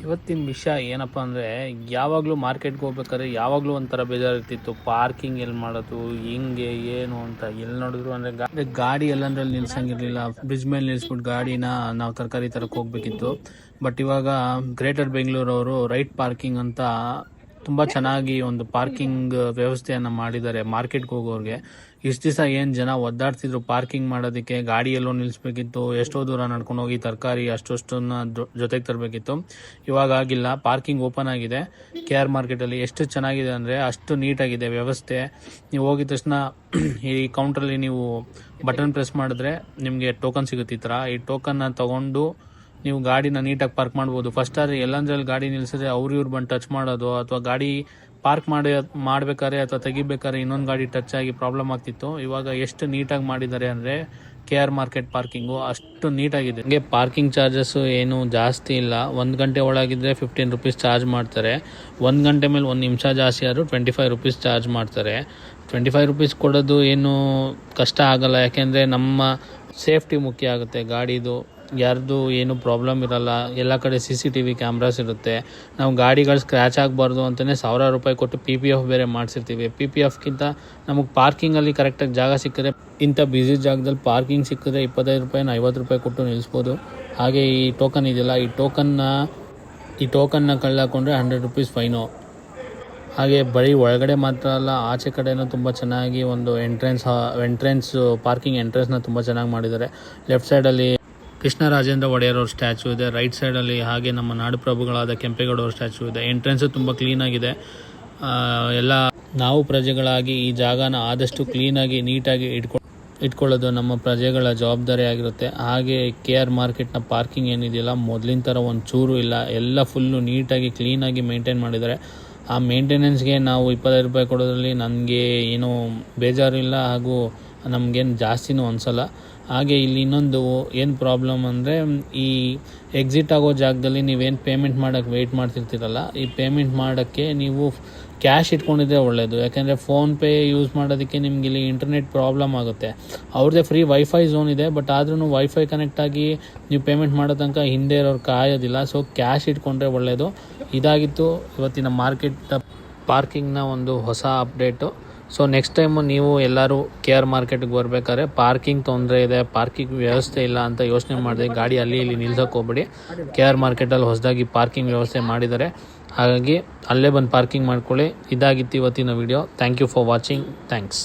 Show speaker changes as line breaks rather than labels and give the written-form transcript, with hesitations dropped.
ಇವತ್ತಿನ ವಿಷಯ ಏನಪ್ಪ ಅಂದರೆ, ಯಾವಾಗಲೂ ಮಾರ್ಕೆಟ್ಗೆ ಹೋಗ್ಬೇಕಾದ್ರೆ ಯಾವಾಗಲೂ ಒಂಥರ ಬೇಜಾರಿರ್ತಿತ್ತು. ಪಾರ್ಕಿಂಗ್ ಎಲ್ಲಿ ಮಾಡೋದು, ಹಿಂಗೆ ಏನು ಅಂತ ಎಲ್ಲಿ ನೋಡಿದ್ರು ಅಂದರೆ ಗಾಡಿ ಎಲ್ಲಂದ್ರಲ್ಲಿ ನಿಲ್ಸಂಗಿರಲಿಲ್ಲ. ಬ್ರಿಡ್ಜ್ ಮೇಲೆ ನಿಲ್ಲಿಸ್ಬಿಟ್ಟು ಗಾಡಿನ ನಾವು ತರಕಾರಿ ತರಕ್ಕೆ ಹೋಗಬೇಕಿತ್ತು. ಬಟ್ ಇವಾಗ ಗ್ರೇಟರ್ ಬೆಂಗಳೂರವರು ರೈಟ್ ಪಾರ್ಕಿಂಗ್ ಅಂತ ತುಂಬ ಚೆನ್ನಾಗಿ ಒಂದು ಪಾರ್ಕಿಂಗ್ ವ್ಯವಸ್ಥೆಯನ್ನು ಮಾಡಿದ್ದಾರೆ ಮಾರ್ಕೆಟ್ಗೆ ಹೋಗೋರಿಗೆ. ಇಷ್ಟು ದಿವಸ ಏನು ಜನ ಒದ್ದಾಡ್ತಿದ್ರು ಪಾರ್ಕಿಂಗ್ ಮಾಡೋದಕ್ಕೆ, ಗಾಡಿಯಲ್ಲೋ ನಿಲ್ಲಿಸ್ಬೇಕಿತ್ತು, ಎಷ್ಟೋ ದೂರ ನಡ್ಕೊಂಡು ಹೋಗಿ ತರಕಾರಿ ಅಷ್ಟೊಷ್ಟನ್ನು ಜೊತೆಗೆ ತರಬೇಕಿತ್ತು. ಇವಾಗ ಆಗಿಲ್ಲ, ಪಾರ್ಕಿಂಗ್ ಓಪನ್ ಆಗಿದೆ KR ಮಾರ್ಕೆಟಲ್ಲಿ. ಎಷ್ಟು ಚೆನ್ನಾಗಿದೆ ಅಂದರೆ ಅಷ್ಟು ನೀಟಾಗಿದೆ ವ್ಯವಸ್ಥೆ. ನೀವು ಹೋಗಿದ ತಕ್ಷಣ ಈ ಕೌಂಟ್ರಲ್ಲಿ ನೀವು ಬಟನ್ ಪ್ರೆಸ್ ಮಾಡಿದ್ರೆ ನಿಮಗೆ ಟೋಕನ್ ಸಿಗುತ್ತೆ. ಈ ಥರ ಈ ಟೋಕನ್ನ ತೊಗೊಂಡು ನೀವು ಗಾಡಿನ ನೀಟಾಗಿ ಪಾರ್ಕ್ ಮಾಡ್ಬೋದು. ಫಸ್ಟ್ ಆದರೆ ಎಲ್ಲಂದ್ರಲ್ಲಿ ಗಾಡಿ ನಿಲ್ಲಿಸಿದ್ರೆ ಇವ್ರು ಬಂದು ಟಚ್ ಮಾಡೋದು, ಅಥವಾ ಗಾಡಿ ಪಾರ್ಕ್ ಮಾಡಬೇಕಾದ್ರೆ ಅಥವಾ ತೆಗಿಬೇಕಾದ್ರೆ ಇನ್ನೊಂದು ಗಾಡಿ ಟಚ್ ಆಗಿ ಪ್ರಾಬ್ಲಮ್ ಆಗ್ತಿತ್ತು. ಇವಾಗ ಎಷ್ಟು ನೀಟಾಗಿ ಮಾಡಿದ್ದಾರೆ ಅಂದರೆ KR ಮಾರ್ಕೆಟ್ ಪಾರ್ಕಿಂಗು ಅಷ್ಟು ನೀಟಾಗಿದೆ. ಹಂಗೆ ಪಾರ್ಕಿಂಗ್ ಚಾರ್ಜಸ್ಸು ಏನು ಜಾಸ್ತಿ ಇಲ್ಲ. 1 ಗಂಟೆ ಒಳಗಿದ್ರೆ 15 ರೂಪೀಸ್ ಚಾರ್ಜ್ ಮಾಡ್ತಾರೆ. 1 ಗಂಟೆ ಮೇಲೆ 1 ನಿಮಿಷ ಜಾಸ್ತಿ ಆದರೂ 25 ರೂಪೀಸ್ ಚಾರ್ಜ್ ಮಾಡ್ತಾರೆ. 25 ರೂಪೀಸ್ ಕೊಡೋದು ಏನು ಕಷ್ಟ ಆಗಲ್ಲ, ಯಾಕೆಂದರೆ ನಮ್ಮ ಸೇಫ್ಟಿ ಮುಖ್ಯ ಆಗುತ್ತೆ. ಗಾಡಿದು ಯಾರ್ದು ಏನು ಪ್ರಾಬ್ಲಮ್ ಇರಲ್ಲ. ಎಲ್ಲ ಕಡೆ CCTV ಕ್ಯಾಮ್ರಾಸ್ ಇರುತ್ತೆ. ನಾವು ಗಾಡಿಗಳು ಸ್ಕ್ರ್ಯಾಚ್ ಆಗಬಾರ್ದು ಅಂತಲೇ 1000 ರೂಪಾಯಿ ಕೊಟ್ಟು PPF ಬೇರೆ ಮಾಡಿಸಿರ್ತೀವಿ. PPFಗಿಂತ ನಮಗೆ ಪಾರ್ಕಿಂಗಲ್ಲಿ ಕರೆಕ್ಟಾಗಿ ಜಾಗ ಸಿಕ್ಕಿದ್ರೆ, ಇಂಥ ಬ್ಯುಸಿ ಜಾಗದಲ್ಲಿ ಪಾರ್ಕಿಂಗ್ ಸಿಕ್ಕಿದ್ರೆ 25 ರೂಪಾಯಿನ 50 ರೂಪಾಯಿ ಕೊಟ್ಟು ನಿಲ್ಲಿಸ್ಬೋದು. ಹಾಗೆ ಈ ಟೋಕನ್ ಇದೆಯಲ್ಲ, ಈ ಟೋಕನ್ನ ಕಳ್ಳಾಕೊಂಡ್ರೆ 100 ರೂಪೀಸ್ ಫೈನು. ಹಾಗೆ ಬರೀ ಒಳಗಡೆ ಮಾತ್ರ ಅಲ್ಲ, ಆಚೆ ಕಡೆನೂ ತುಂಬ ಚೆನ್ನಾಗಿ ಒಂದು ಎಂಟ್ರೆನ್ಸ್ ಪಾರ್ಕಿಂಗ್ ಎಂಟ್ರೆನ್ಸ್ನ ತುಂಬ ಚೆನ್ನಾಗಿ ಮಾಡಿದ್ದಾರೆ. ಲೆಫ್ಟ್ ಸೈಡಲ್ಲಿ ಕೃಷ್ಣರಾಜೇಂದ್ರ ಒಡೆಯರ್ ಅವ್ರ ಸ್ಟ್ಯಾಚು ಇದೆ. ರೈಟ್ ಸೈಡಲ್ಲಿ ಹಾಗೆ ನಮ್ಮ ನಾಡುಪ್ರಭುಗಳಾದ ಕೆಂಪೇಗೌಡ ಅವ್ರ ಸ್ಟ್ಯಾಚು ಇದೆ. ಎಂಟ್ರೆನ್ಸು ತುಂಬ ಕ್ಲೀನಾಗಿದೆ. ಎಲ್ಲ ನಾವು ಪ್ರಜೆಗಳಾಗಿ ಈ ಜಾಗನ ಆದಷ್ಟು ಕ್ಲೀನಾಗಿ ನೀಟಾಗಿ ಇಟ್ಕೊಳ್ಳೋದು ನಮ್ಮ ಪ್ರಜೆಗಳ ಜವಾಬ್ದಾರಿ ಆಗಿರುತ್ತೆ. ಹಾಗೆ KR ಮಾರ್ಕೆಟ್ನ ಪಾರ್ಕಿಂಗ್ ಏನಿದೆಯಲ್ಲ, ಮೊದಲಿನ ಥರ ಒಂದು ಚೂರು ಇಲ್ಲ. ಎಲ್ಲ ಫುಲ್ಲು ನೀಟಾಗಿ ಕ್ಲೀನಾಗಿ ಮೇಂಟೈನ್ ಮಾಡಿದ್ದಾರೆ. ಆ ಮೇಂಟೆನೆನ್ಸ್ಗೆ ನಾವು 25 ರೂಪಾಯಿ ಕೊಡೋದ್ರಲ್ಲಿ ನನಗೆ ಏನೂ ಬೇಜಾರಿಲ್ಲ, ಹಾಗೂ ನಮಗೇನು ಜಾಸ್ತಿನೂ ಅನಿಸಲ್ಲ. ಹಾಗೆ ಇಲ್ಲಿ ಇನ್ನೊಂದು ಏನು ಪ್ರಾಬ್ಲಮ್ ಅಂದರೆ, ಈ ಎಕ್ಸಿಟ್ ಆಗೋ ಜಾಗದಲ್ಲಿ ನೀವೇನು ಪೇಮೆಂಟ್ ಮಾಡೋಕ್ಕೆ ವೆಯ್ಟ್ ಮಾಡ್ತಿರ್ತೀರಲ್ಲ, ಈ ಪೇಮೆಂಟ್ ಮಾಡೋಕ್ಕೆ ನೀವು ಕ್ಯಾಶ್ ಇಟ್ಕೊಂಡಿದ್ರೆ ಒಳ್ಳೆಯದು. ಯಾಕೆಂದರೆ ಫೋನ್ಪೇ ಯೂಸ್ ಮಾಡೋದಕ್ಕೆ ನಿಮ್ಗೆ ಇಲ್ಲಿ ಇಂಟರ್ನೆಟ್ ಪ್ರಾಬ್ಲಮ್ ಆಗುತ್ತೆ. ಅವ್ರದ್ದೇ ಫ್ರೀ ವೈಫೈ ಝೋನ್ ಇದೆ, ಬಟ್ ಆದ್ರೂ ವೈಫೈ ಕನೆಕ್ಟ್ ಆಗಿ ನೀವು ಪೇಮೆಂಟ್ ಮಾಡೋ ತನಕ ಹಿಂದೆ ಇರೋರು ಕಾಯೋದಿಲ್ಲ. ಸೊ ಕ್ಯಾಶ್ ಇಟ್ಕೊಂಡ್ರೆ ಒಳ್ಳೆಯದು. ಇದಾಗಿತ್ತು ಇವತ್ತಿನ ಪಾರ್ಕಿಂಗ್ನ ಒಂದು ಹೊಸ ಅಪ್ಡೇಟು. ಸೊ ನೆಕ್ಸ್ಟ್ ಟೈಮು ನೀವು ಎಲ್ಲರೂ KR ಮಾರ್ಕೆಟ್ಗೆ ಬರಬೇಕಾದ್ರೆ ಪಾರ್ಕಿಂಗ್ ತೊಂದರೆ ಇದೆ, ಪಾರ್ಕಿಂಗ್ ವ್ಯವಸ್ಥೆ ಇಲ್ಲ ಅಂತ ಯೋಚನೆ ಮಾಡಿದೆ ಗಾಡಿ ಅಲ್ಲಿ ಇಲ್ಲಿ ನಿಲ್ಸೋಕೆ ಹೋಗ್ಬೇಡಿ. KR ಮಾರ್ಕೆಟಲ್ಲಿ ಹೊಸದಾಗಿ ಪಾರ್ಕಿಂಗ್ ವ್ಯವಸ್ಥೆ ಮಾಡಿದ್ದಾರೆ. ಹಾಗಾಗಿ ಅಲ್ಲೇ ಬಂದು ಪಾರ್ಕಿಂಗ್ ಮಾಡ್ಕೊಳ್ಳಿ. ಇದಾಗಿತ್ತು ಇವತ್ತಿನ video. Thank you for watching. Thanks.